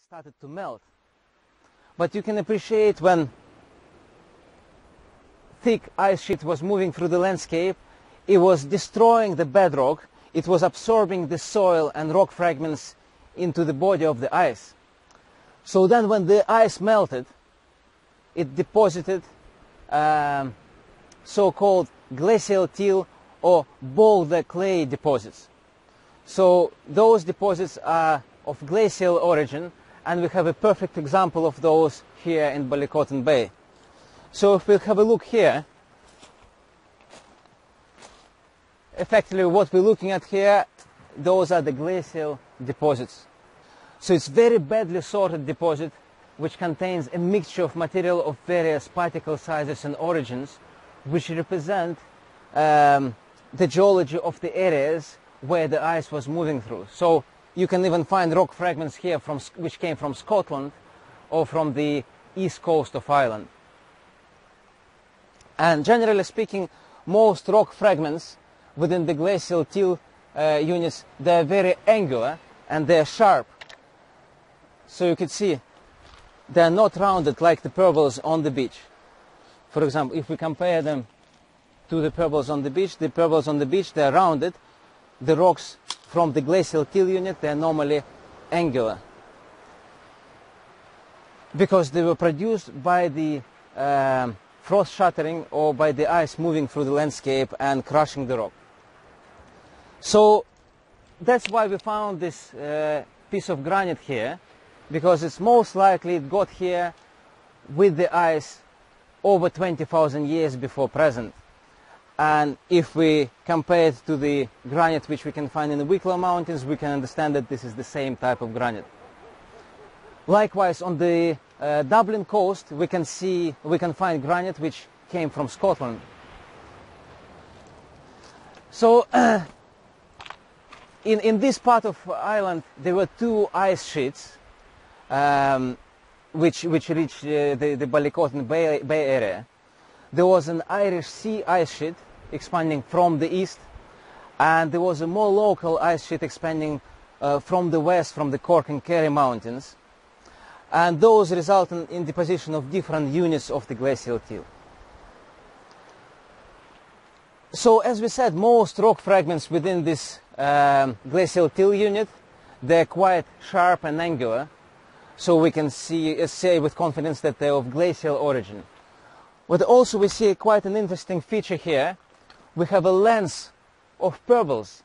started to melt. But you can appreciate when thick ice sheet was moving through the landscape, it was destroying the bedrock, it was absorbing the soil and rock fragments into the body of the ice. So then when the ice melted, it deposited so-called glacial till or boulder clay deposits. So those deposits are of glacial origin, and we have a perfect example of those here in Ballycotton Bay. So if we have a look here, effectively what we're looking at here, those are the glacial deposits. So it's very badly sorted deposit which contains a mixture of material of various particle sizes and origins, which represent the geology of the areas where the ice was moving through. So you can even find rock fragments here which came from Scotland or from the east coast of Ireland. And generally speaking, most rock fragments within the glacial till units, they're very angular and they're sharp. So you can see they're not rounded like the pebbles on the beach. For example, if we compare them to the pebbles on the beach, they're rounded. The rocks from the glacial till unit, they're normally angular, because they were produced by the frost shattering or by the ice moving through the landscape and crushing the rock. So that's why we found this piece of granite here, because it's most likely it got here with the ice over 20,000 years before present. And if we compare it to the granite which we can find in the Wicklow Mountains, we can understand that this is the same type of granite. Likewise, on the Dublin coast, we can find granite which came from Scotland. So in this part of Ireland, there were two ice sheets which reached the Ballycotton Bay area. There was an Irish Sea ice sheet expanding from the east, and there was a more local ice sheet expanding from the west, from the Cork and Kerry mountains, and those resulted in deposition of different units of the glacial till. So as we said, most rock fragments within this glacial till unit, they're quite sharp and angular, so we can say with confidence that they're of glacial origin. But also we see quite an interesting feature here. We have a lens of pebbles,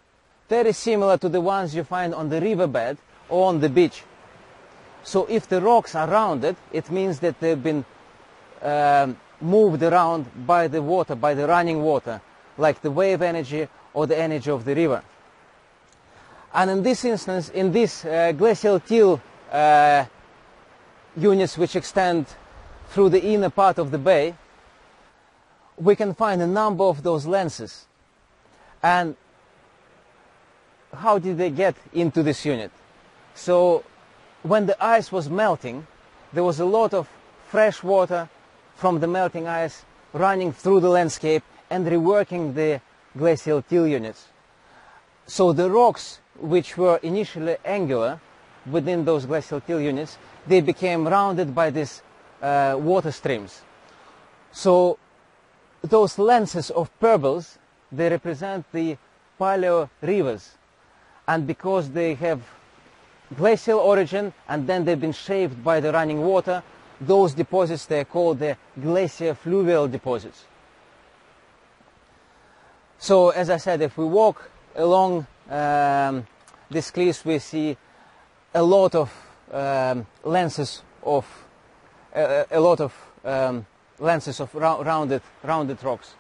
very similar to the ones you find on the riverbed or on the beach. So if the rocks are rounded, it means that they've been moved around by the water, by the running water, like the wave energy or the energy of the river. And in this instance, in these glacial till units which extend through the inner part of the bay, we can find a number of those lenses. And how did they get into this unit? So when the ice was melting, there was a lot of fresh water from the melting ice running through the landscape and reworking the glacial till units. So the rocks which were initially angular within those glacial till units, they became rounded by these water streams. So those lenses of pebbles, they represent the paleo rivers, and because they have glacial origin and then they've been shaped by the running water, those deposits, they're called the glacier fluvial deposits. So as I said, if we walk along this cliffs, we see a lot of lenses of rounded rocks.